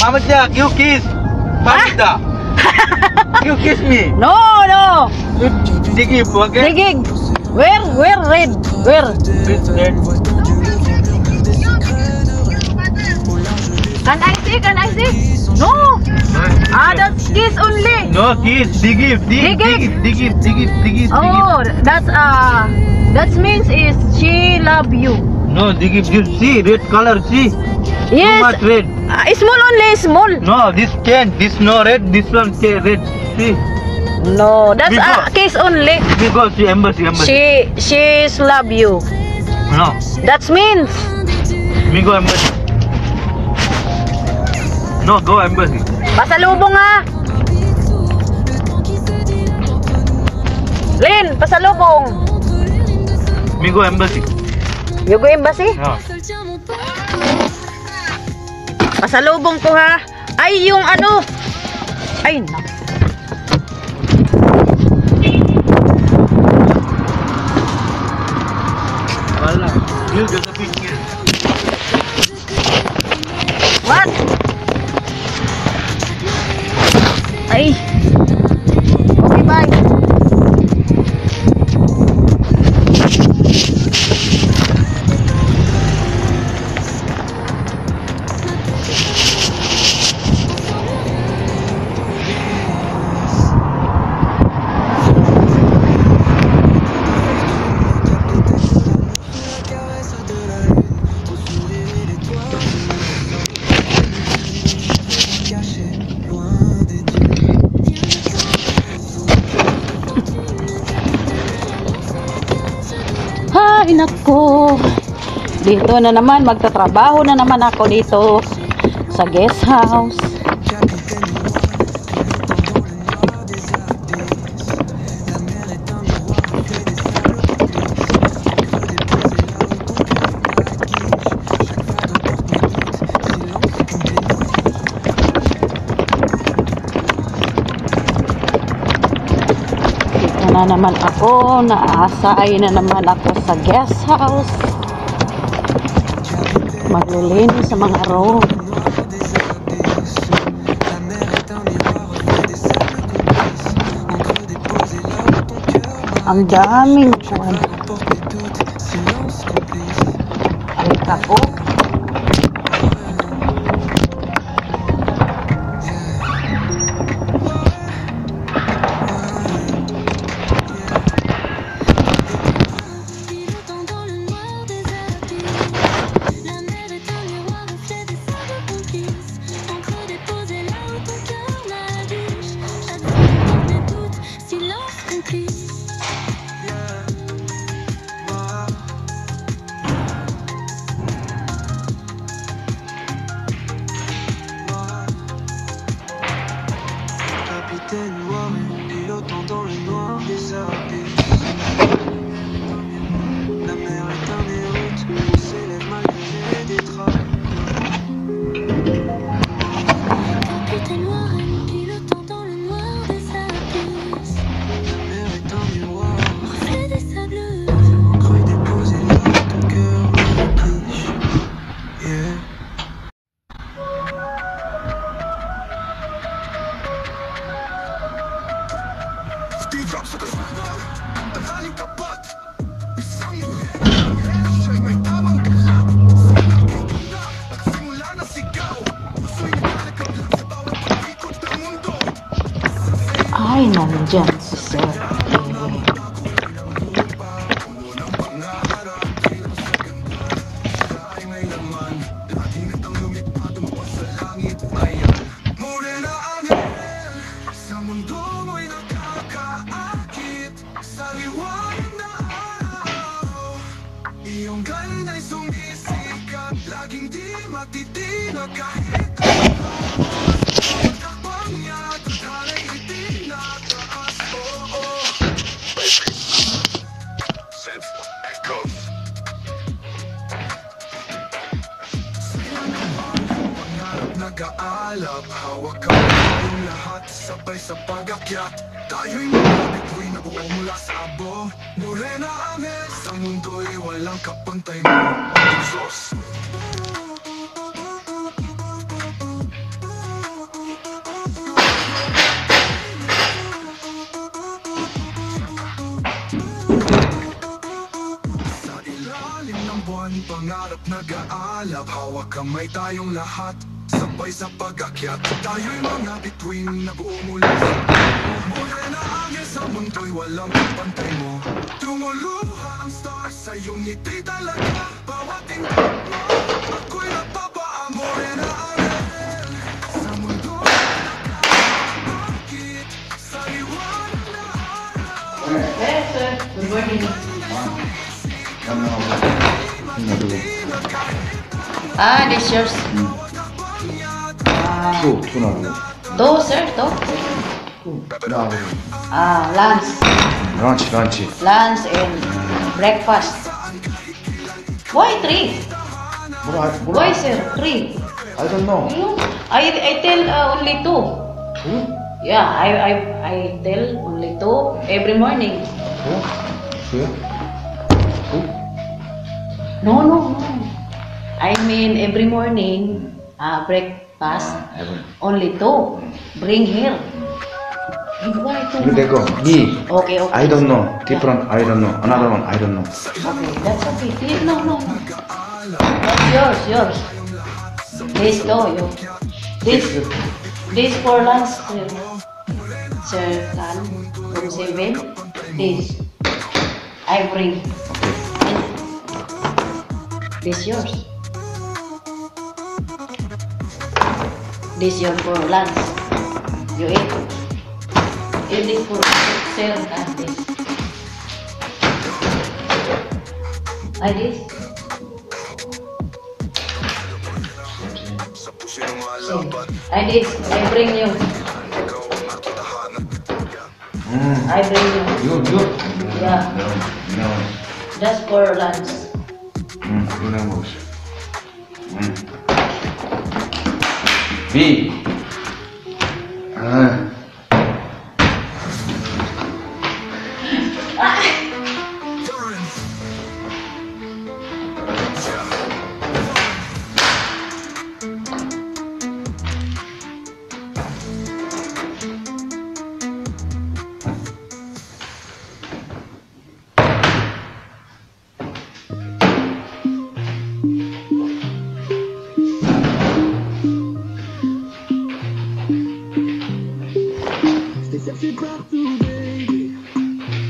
Mama Jack, you kiss. Pasta. You kiss me. No, no. Digib, okay? Digig. Where red? Where? Red. Can I see? Can I see? No. That's kiss only. No kiss. Digib. Digib. Oh, that means is she love you. No, Digib. You see red color. See. Yes. Too much red. Small only, small. No, this can. This no red. This one red. See. No, that's kiss only. Because she embassy. She's love you. No. That means. Me go embassy. No, go embassy. Pasalubong ha. Lin, pasalubong. Me go embassy. You go embassy? No. Pasalubong ko ha. Ay, yung ano. Ay, no. Wala. You get the picture. What? Ay. Okay, bye. Ay, nako. Dito na naman, magtatrabaho na naman ako dito sa guest house. Dito na naman ako, naaasay na naman ako sa guest house. Maglilinis sa mga room. Ang daming kuwan. Balik ako. Ay, nandyan si Sir. Nag-aalap, hawak ka tayong lahat, sabay sa pag-akyat. Tayo'y mga bituin na buo mula sa abo. Morena Angel, sa mundo'y walang kapantay mo. Diyos. pangarap nag-aalab, hawak kamay tayong lahat, sabay sa pag-akyat. Tayo'y mga bituin na buo mula sa morena angel sa mundo'y walang kapantay mo. Tumuluha ang stars sa iyong ngiti talaga, bawat tingkap mo ako'y napapaa. Morena angel sa mundo'y nakakakit sa liwanag na araw. Yes, sir. Good morning. This yours. 또 나오고. Two, sir. Two. 나오고. Lunch. 런치. Lunch and breakfast. Why three? Why, sir? Three. I don't know. I tell only two. Yeah, I tell only two every morning. 그래? No. I mean every morning, breakfast, only two. Bring here. Why two? 이거 내 거. 미. Okay. I don't know. Different. I don't know. Another one. I don't know. Okay, that's okay. No. That's yours. This go, you. This for lunch, sir. From 7. This. I bring. This yours. This yours for lunch. You eat. Eat this for sir and this. Like this. Like this. I bring you. I bring you. 이거. Yeah. Just for lunch. 이거 내가 먹었어. 미. Chercher partout, baby,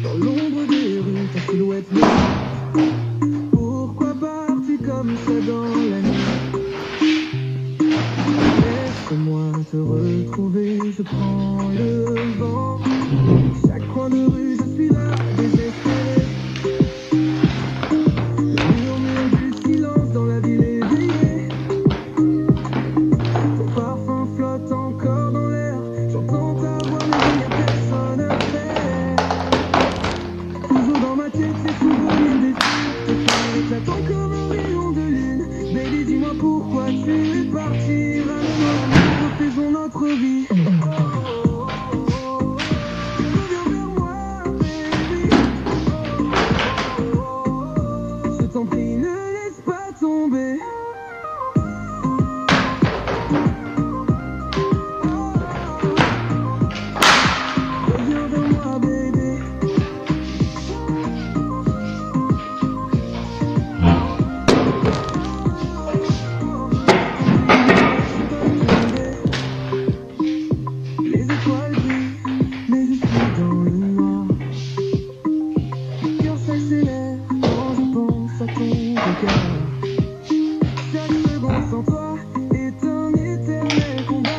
dans l'ombre des rues, ta silhouette me. Pourquoi pars-tu comme ça dans la nuit? Laisse-moi te retrouver, je prends le vent. Chaque coin de rue, je suis là, désespéré. Le murmure du silence dans la ville éveillée. Ton parfum flotte encore dans l'air, j'entends ta voix. J'attends comme un rayon de lune. Baby, dis-moi pourquoi tu es parti. Ramène-moi, refaisons notre vie. Reviens vers moi, baby. Je t'en prie, ne laisse pas tomber. Reviens vers moi, baby. Chaque seconde sans toi est un éternel combat.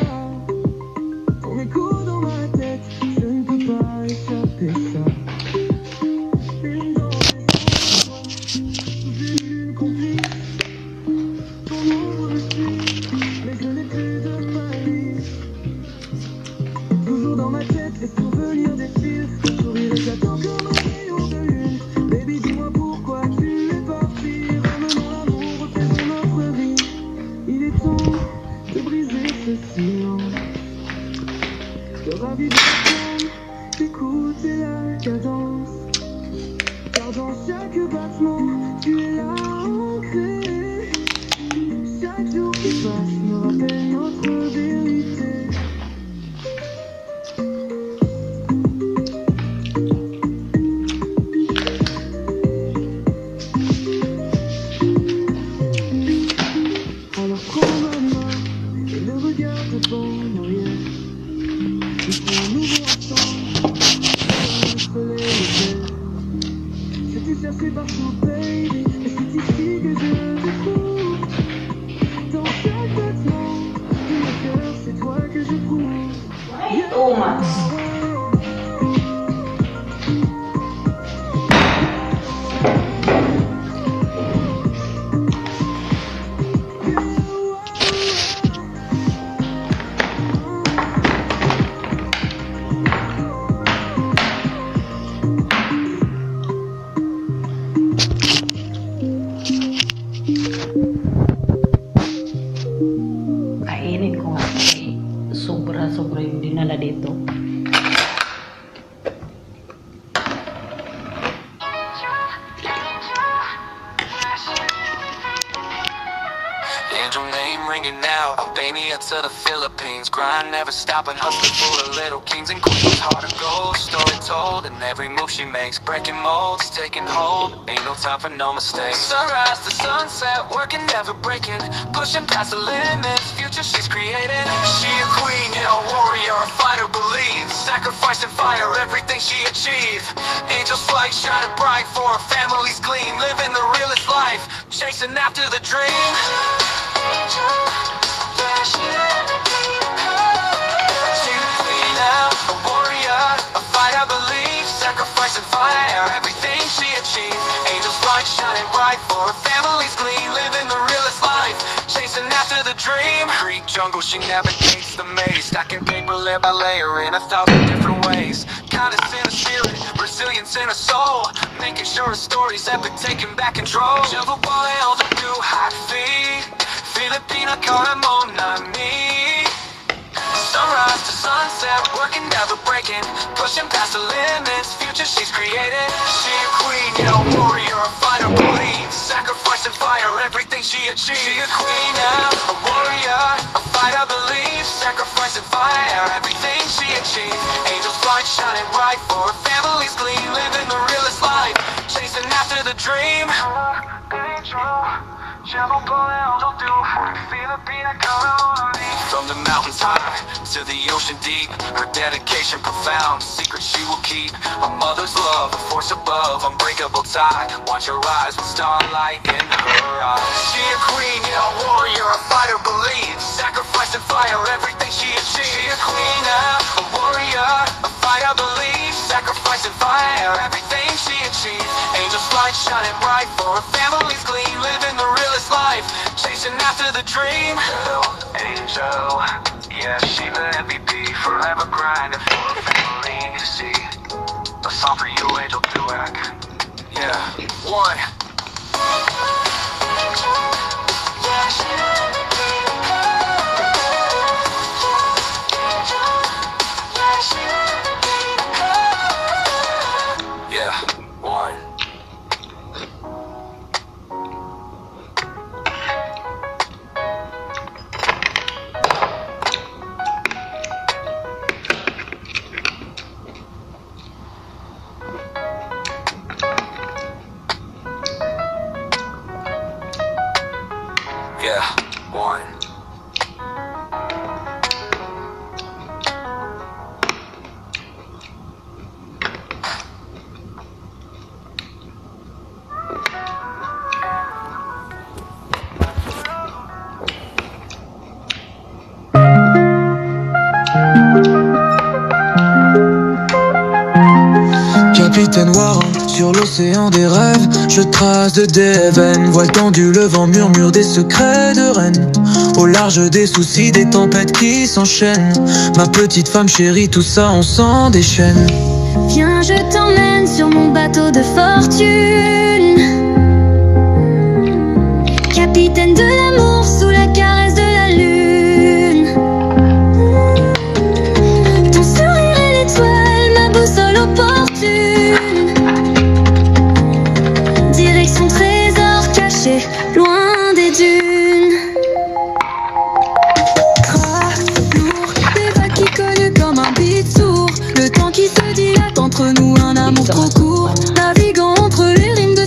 Ton écho dans ma tête, je ne peux pas échapper ça. Une dans les ombres, sous une lune complice. Ton ombre me suit, mais je n'ai plus de malice. Toujours dans ma tête, les souvenirs défilent. Ton sourire éclatant comme un rayon de lune. Baby, dis-moi pourquoi tu es parti. Ramenons l'amour, refaisons notre vie. Il est temps de briser ce silence, de raviver la flamme, d'écouter la cadence. Car dans chaque battement, tu es là ancré. Chaque jour qui passe me rappelle notre vérité. 2 months. Kainin ko nga kasi sobra-sobra yung dinala dito. Angel name ringing out, Albania to the Philippines. Grind never stopping, hustling for the little kings and queens. Heart of gold, story told, and every move she makes, breaking molds, taking hold. Ain't no time for no mistakes. Sunrise to sunset, working never breaking, pushing past the limits. Future she's creating. She a queen, yeah, a warrior, a fighter, believe. Sacrifice and fire, everything she achieved. Angels flight, shining bright for her family's gleam. Living the realest life, chasing after the dream. She the queen now, a warrior, a fighter, believe. Sacrifice and fire, everything she achieved. Angels light shining bright for her family's gleam. Living the realest life, chasing after the dream. Creek jungle, she navigates the maze. Stacking paper layer by layer in 1,000 different ways. Kindness in her spirit, resilience in her soul. Making sure her story's epic, taking back control. Shovel ball held up to hot feet. Filipina cara mona me. Sunrise to sunset, working never breaking, pushing past the limits. Future she's created. She a queen, yeah, a warrior, a fighter, believe. Sacrifice and fire, everything she achieved. She a queen now, a warrior, a fighter, believe. Sacrifice and fire, everything she achieved. Angels flight shining bright for her family's gleam. Living the realest life, chasing after the dream. From the mountains high to the ocean deep, her dedication profound, secret she will keep. A mother's love, a force above, unbreakable tie. Watch her eyes with starlight in her eyes. She a queen, yeah, a warrior, a fighter, believe. Sacrifice and fire, everything she achieved. She a queen now, a warrior, a fighter, believe. Sacrifice and fire, everything she achieved. Angels light shining bright for her family's gleam. Living the realest life, chasing after the dream. Angel, yeah, she the MVP. Forever grinding for her family. See, a song for you, Angel Duac. Yeah, one. Yeah, one. Yeah, one. Capitaine Warren, sur l'océan des rêves, je trace de Devon. Voile tendue, le vent murmure des secrets de reine. Au large des soucis, des tempêtes qui s'enchaînent. Ma petite femme chérie, tout ça on s'en déchaîne. Viens, je t'emmène sur mon bateau de fortune. Capitaine de l'amour sous la caresse de la lune. Ton sourire est l'étoile, ma boussole opportune. Direction trésor caché, loin des dunes. Lourd, des vagues qui cognent comme un beat sourd. Le temps qui se dilate entre nous, un amour trop court. Naviguant entre les rimes de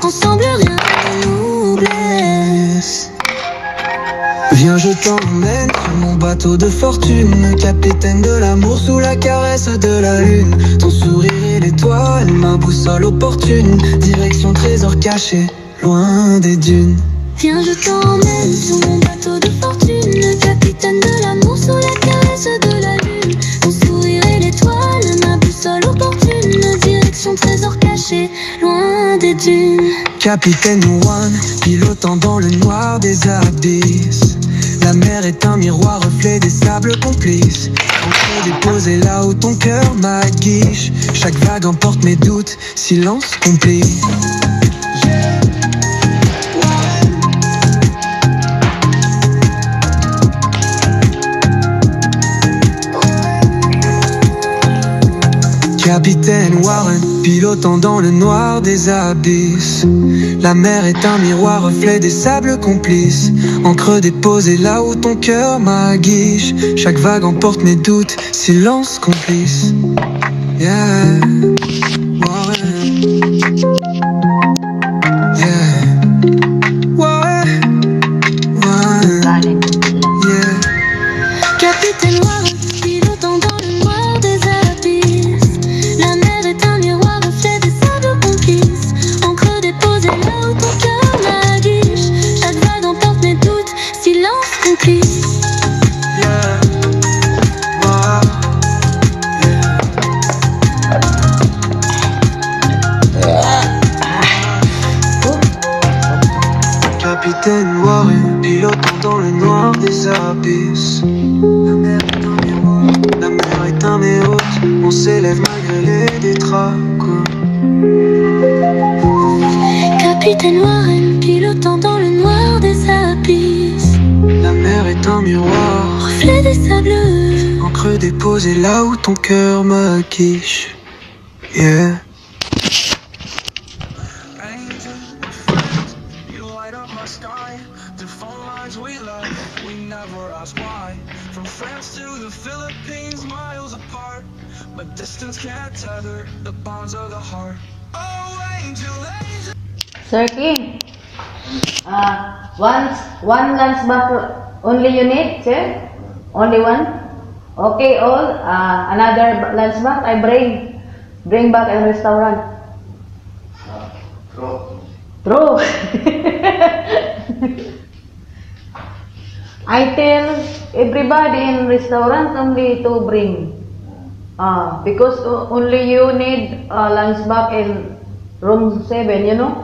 Ensemble rien ne nous blesse. Viens, je t'emmène sur mon bateau de fortune, capitaine de l'amour sous la caresse de la lune. Ton sourire et l'étoile, ma boussole opportune, direction trésor caché, loin des dunes. Viens, je t'emmène sur mon bateau de fortune, capitaine de l'amour sous la caresse de la lune. Ton sourire et l'étoile, ma boussole opportune, direction trésor caché, loin des dunes. Capitaine One, pilotant dans le noir des abysses. La mer est un miroir, reflet des sables complices. Ancré déposé là où ton cœur m'aguiche. Chaque vague emporte mes doutes, silence complice. Capitaine Warren, pilotant dans le noir des abysses. La mer est un miroir, reflet des sables complices. Encre déposée là où ton cœur m'aguiche. Chaque vague emporte mes doutes, silence complice. Yeah, Warren. Yeah, Warren. Warren. Yeah. Capitaine Warren, pilotant dans le noir des abysses. La mer est un miroir, reflet des sables complices. Encre déposée là où ton cœur m'aguiche. Chaque vague emporte mes doutes, silence complice. Yeah, wow. Capitaine Warren, pilotant dans le noir des abysses. La mer est un miroir, la mer est un mes hôtes. On s'élève malgré les détraquants. Capitaine Warren, pilotant dans le noir des abysses. La mer est un miroir, Reflet des sables. encre déposée là où ton cœur m'aguiche. Yeah. You light up my sky, the phone lines we love, we never ask why. From France to the Philippines, miles apart, but distance can't tether the bonds of the heart. Oh, angel, angel. Sir King, one lunch box only you need, sir? Only one? Okay, all. Another lunch box I bring back in restaurant. True. I tell everybody in restaurant only to bring. Because only you need lunch box in room 7, you know?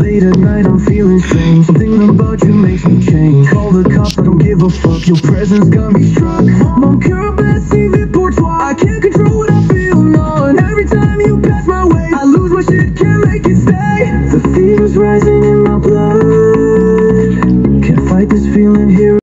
Late at night I'm feeling strange. Thinking about you makes me change. Call the cops, I don't give a fuck. Your presence got me struck. Mon cœur bat si vite pour toi. I can't control what I feel, no. And every time you pass my way, I lose my shit, can't make it stay. The fever's rising in my blood.